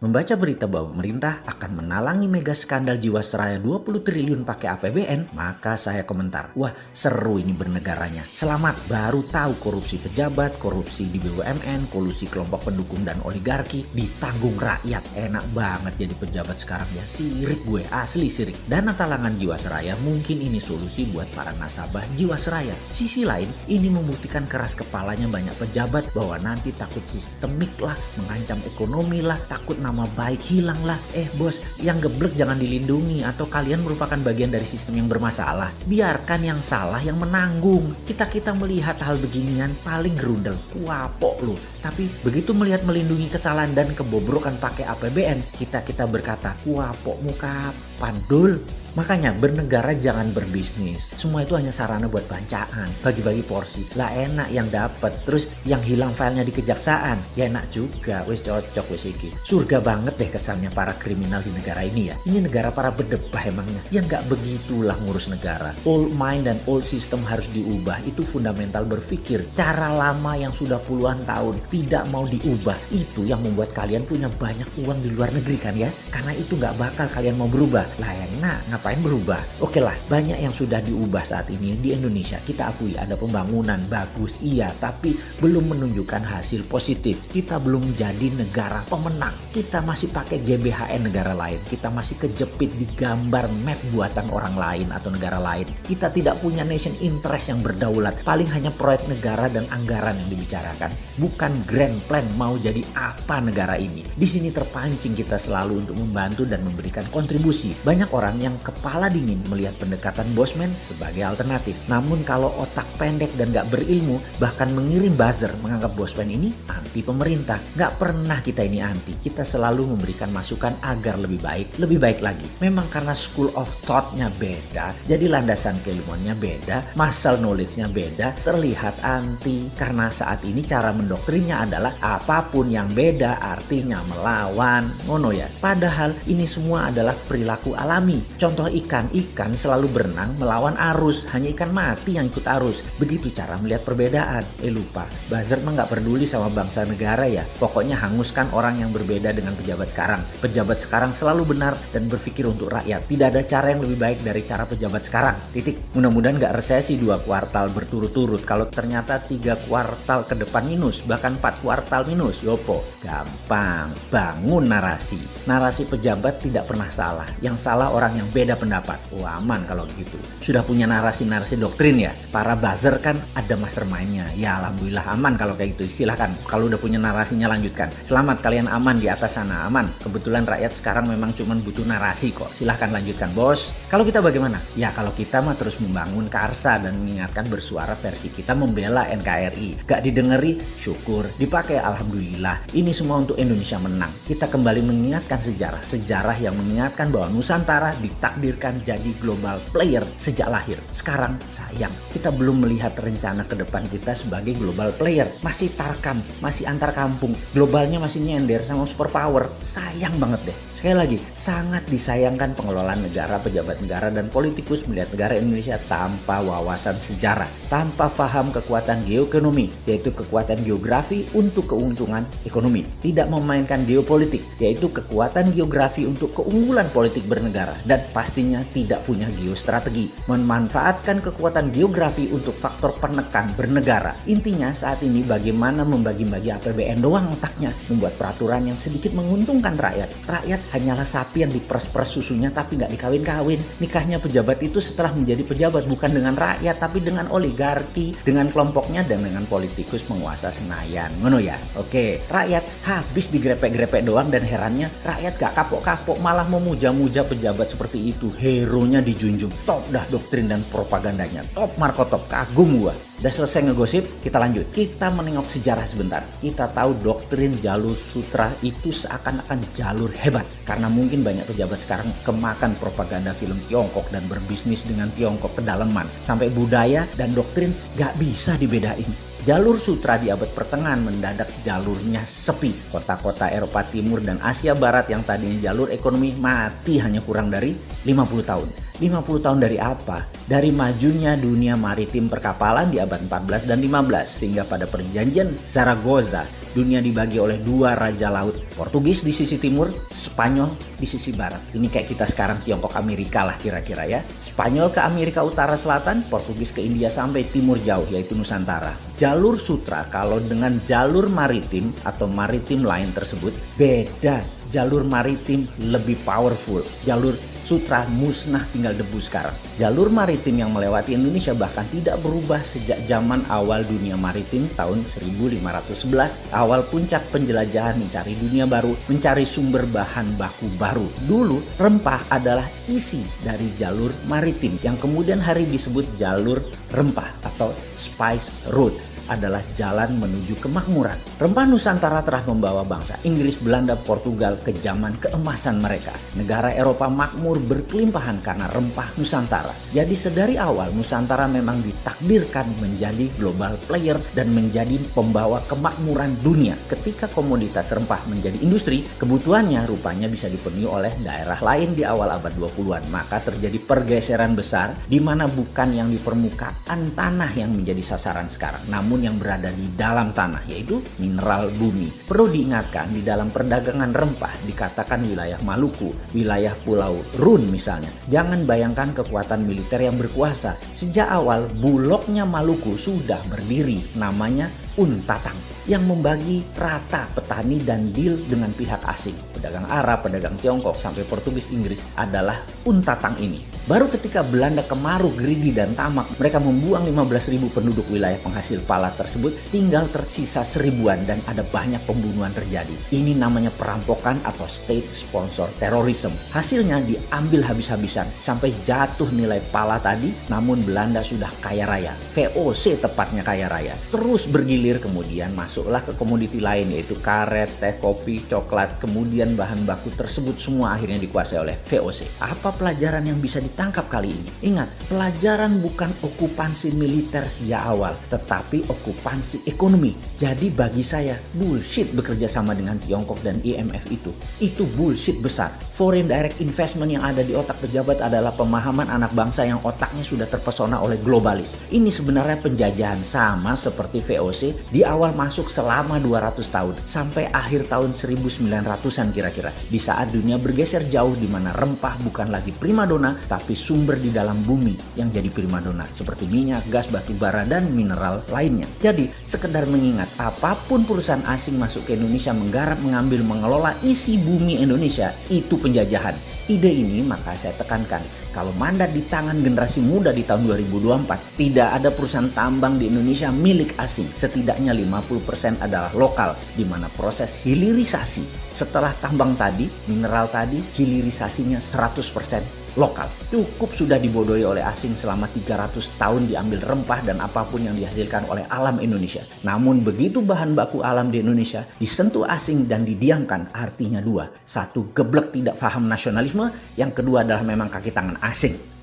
membaca berita bahwa pemerintah akan menalangi mega skandal Jiwasraya 20 triliun pakai APBN, maka saya komentar, wah seru ini bernegaranya. Selamat, baru tahu korupsi pejabat, korupsi di BUMN, kolusi kelompok pendukung dan oligarki ditanggung rakyat. Enak banget jadi pejabat sekarang ya, sirik gue, asli sirik. Dana talangan Jiwasraya mungkin ini solusi buat para nasabah Jiwasraya. Sisi lain, ini membuktikan keras kepalanya banyak pejabat bahwa nanti takut sistemik lah, mengancam ekonomi lah, takut nama baik hilang lah. Bos, yang geblek jangan dilindungi atau kalian merupakan bagian dari sistem yang bermasalah. Biarkan yang salah yang menanggung. Kita melihat hal beginian paling gerundel, kuapok lu. Tapi begitu melihat melindungi kesalahan dan kebobrokan pakai APBN, kita berkata, kuapokmu kapan dul? Makanya bernegara jangan berbisnis. Semua itu hanya sarana buat bancaan, bagi-bagi porsi. Lah enak yang dapat, terus yang hilang filenya di kejaksaan. Ya enak juga, wis cocok wis iki. Surga banget deh kesannya para kriminal di negara ini ya. Ini negara para berdebah emangnya. Ya nggak begitulah ngurus negara. Old mind dan old system harus diubah. Itu fundamental berpikir. Cara lama yang sudah puluhan tahun tidak mau diubah. Itu yang membuat kalian punya banyak uang di luar negeri kan ya. Karena itu nggak bakal kalian mau berubah. Lah enak, ngapain berubah? Oke lah, banyak yang sudah diubah saat ini di Indonesia. Kita akui ada pembangunan bagus, iya, tapi belum menunjukkan hasil positif. Kita belum jadi negara pemenang. Kita masih pakai GBHN negara lain. Kita masih kejepit di gambar map buatan orang lain atau negara lain. Kita tidak punya nation interest yang berdaulat. Paling hanya proyek negara dan anggaran yang dibicarakan. Bukan grand plan mau jadi apa negara ini. Di sini terpancing kita selalu untuk membantu dan memberikan kontribusi. Banyak orang yang kepala dingin melihat pendekatan bosman sebagai alternatif. Namun kalau otak pendek dan gak berilmu, bahkan mengirim buzzer menganggap bosman ini anti pemerintah. Gak pernah kita ini anti. Kita selalu memberikan masukan agar lebih baik lagi. Memang karena school of thought-nya beda, jadi landasan keilmuannya beda, muscle knowledge-nya beda, terlihat anti. Karena saat ini cara mendoktrinnya adalah apapun yang beda artinya melawan. Ngono ya. Padahal ini semua adalah perilaku alami. Contoh ikan selalu berenang melawan arus, hanya ikan mati yang ikut arus. Begitu cara melihat perbedaan. Lupa, buzzer mah gak peduli sama bangsa negara ya. Pokoknya hanguskan orang yang berbeda dengan pejabat sekarang. Pejabat sekarang selalu benar dan berpikir untuk rakyat. Tidak ada cara yang lebih baik dari cara pejabat sekarang. Titik. Mudah-mudahan gak resesi 2 kuartal berturut-turut. Kalau ternyata 3 kuartal ke depan minus, bahkan 4 kuartal minus, yopo. Gampang, bangun narasi. Narasi pejabat tidak pernah salah. Yang salah orang yang beda pendapat. Aman kalau gitu. Sudah punya narasi-narasi doktrin ya. Para buzzer kan ada mastermind-nya. Ya alhamdulillah aman kalau kayak gitu. Silahkan. Kalau udah punya narasinya lanjutkan. Selamat kalian aman di atas sana. Aman. Kebetulan rakyat sekarang memang cuma butuh narasi kok. Silahkan lanjutkan bos. Kalau kita bagaimana? Ya kalau kita mah terus membangun karsa dan mengingatkan bersuara versi kita membela NKRI. Gak didengeri, syukur. Dipakai alhamdulillah. Ini semua untuk Indonesia menang. Kita kembali mengingatkan sejarah. Sejarah yang mengingatkan bahwa Nusantara ditakdirkan jadi global player sejak lahir. Sekarang sayang kita belum melihat rencana ke depan kita sebagai global player. Masih tarkam, masih antar kampung. Globalnya masih nyender sama superpower. Sayang banget deh. Sekali lagi, sangat disayangkan pengelolaan negara, pejabat negara, dan politikus melihat negara Indonesia tanpa wawasan sejarah, tanpa paham kekuatan geoekonomi, yaitu kekuatan geografi untuk keuntungan ekonomi. Tidak memainkan geopolitik, yaitu kekuatan geografi untuk keunggulan politik bernegara, dan pastinya tidak punya geostrategi. Memanfaatkan kekuatan geografi untuk faktor penekan bernegara. Intinya saat ini bagaimana membagi-bagi APBN doang otaknya, membuat peraturan yang sedikit menguntungkan rakyat. Rakyat hanyalah sapi yang diperes-peres susunya tapi nggak dikawin-kawin. Nikahnya pejabat itu setelah menjadi pejabat bukan dengan rakyat tapi dengan oligarki, dengan kelompoknya dan dengan politikus penguasa Senayan. Ngono ya? Oke, rakyat habis digrepek-grepek doang dan herannya rakyat gak kapok-kapok malah memuja-muja pejabat seperti itu. Hero-nya dijunjung. Top dah doktrin dan propagandanya. Top Marco Top. Kagum gua. Udah selesai ngegosip, kita lanjut. Kita menengok sejarah sebentar. Kita tahu doktrin jalur sutra itu seakan-akan jalur hebat. Karena mungkin banyak pejabat sekarang kemakan propaganda film Tiongkok dan berbisnis dengan Tiongkok kedalaman. Sampai budaya dan doktrin gak bisa dibedain. Jalur sutra di abad pertengahan mendadak jalurnya sepi. Kota-kota Eropa Timur dan Asia Barat yang tadinya jalur ekonomi mati hanya kurang dari 50 tahun. 50 tahun dari apa? Dari majunya dunia maritim perkapalan di abad 14 dan 15. Sehingga pada perjanjian Zaragoza, dunia dibagi oleh 2 raja laut Portugis di sisi timur, Spanyol di sisi barat. Ini kayak kita sekarang Tiongkok Amerika lah kira-kira ya. Spanyol ke Amerika Utara Selatan, Portugis ke India sampai timur jauh yaitu Nusantara. Jalur sutra kalau dengan jalur maritim atau maritim line tersebut beda. Jalur maritim lebih powerful. Jalur sutra musnah tinggal debu sekarang. Jalur maritim yang melewati Indonesia bahkan tidak berubah sejak zaman awal dunia maritim tahun 1511. Awal puncak penjelajahan mencari dunia baru, mencari sumber bahan baku baru. Dulu rempah adalah isi dari jalur maritim yang kemudian hari disebut jalur rempah atau spice road. Adalah jalan menuju kemakmuran. Rempah Nusantara telah membawa bangsa Inggris, Belanda, Portugal ke zaman keemasan mereka. Negara Eropa makmur berkelimpahan karena rempah Nusantara. Jadi sedari awal Nusantara memang ditakdirkan menjadi global player dan menjadi pembawa kemakmuran dunia. Ketika komoditas rempah menjadi industri, kebutuhannya rupanya bisa dipenuhi oleh daerah lain di awal abad 20-an. Maka terjadi pergeseran besar di mana bukan yang di permukaan tanah yang menjadi sasaran sekarang, namun yang berada di dalam tanah, yaitu mineral bumi. Perlu diingatkan, di dalam perdagangan rempah dikatakan wilayah Maluku, wilayah Pulau Run misalnya. Jangan bayangkan kekuatan militer yang berkuasa. Sejak awal bulognya Maluku sudah berdiri, namanya Untatang, yang membagi rata petani dan deal dengan pihak asing. Pedagang Arab, pedagang Tiongkok, sampai Portugis Inggris adalah Untatang ini. Baru ketika Belanda kemaru, greedy dan tamak, mereka membuang 15.000 penduduk wilayah penghasil pala tersebut, tinggal tersisa 1000-an dan ada banyak pembunuhan terjadi. Ini namanya perampokan atau state sponsor terrorism. Hasilnya diambil habis-habisan sampai jatuh nilai pala tadi, namun Belanda sudah kaya raya. VOC tepatnya kaya raya. Terus bergilir, kemudian masuklah ke komoditi lain yaitu karet, teh, kopi, coklat, kemudian bahan baku tersebut semua akhirnya dikuasai oleh VOC. Apa pelajaran yang bisa ditangkap kali ini? Ingat, pelajaran bukan okupansi militer sejak awal, tetapi okupansi ekonomi. Jadi bagi saya, bullshit bekerja sama dengan Tiongkok dan IMF itu. Itu bullshit besar. Foreign direct investment yang ada di otak pejabat adalah pemahaman anak bangsa yang otaknya sudah terpesona oleh globalis. Ini sebenarnya penjajahan sama seperti VOC di awal masuk selama 200 tahun sampai akhir tahun 1900-an kira-kira. Di saat dunia bergeser jauh di mana rempah bukan lagi primadona tapi sumber di dalam bumi yang jadi primadona seperti minyak, gas, batu bara dan mineral lainnya. Jadi sekedar mengingat, apapun perusahaan asing masuk ke Indonesia menggarap, mengambil, mengelola isi bumi Indonesia, itu penjajahan. Ide ini maka saya tekankan, kalau mandat di tangan generasi muda di tahun 2024, tidak ada perusahaan tambang di Indonesia milik asing. Setidaknya 50% adalah lokal, di mana proses hilirisasi setelah tambang tadi, mineral tadi, hilirisasinya 100% lokal. Cukup sudah dibodohi oleh asing selama 300 tahun diambil rempah dan apapun yang dihasilkan oleh alam Indonesia. Namun begitu bahan baku alam di Indonesia disentuh asing dan didiamkan, artinya dua. Satu, geblek tidak paham nasionalisme. Yang kedua adalah memang kaki tangan asing.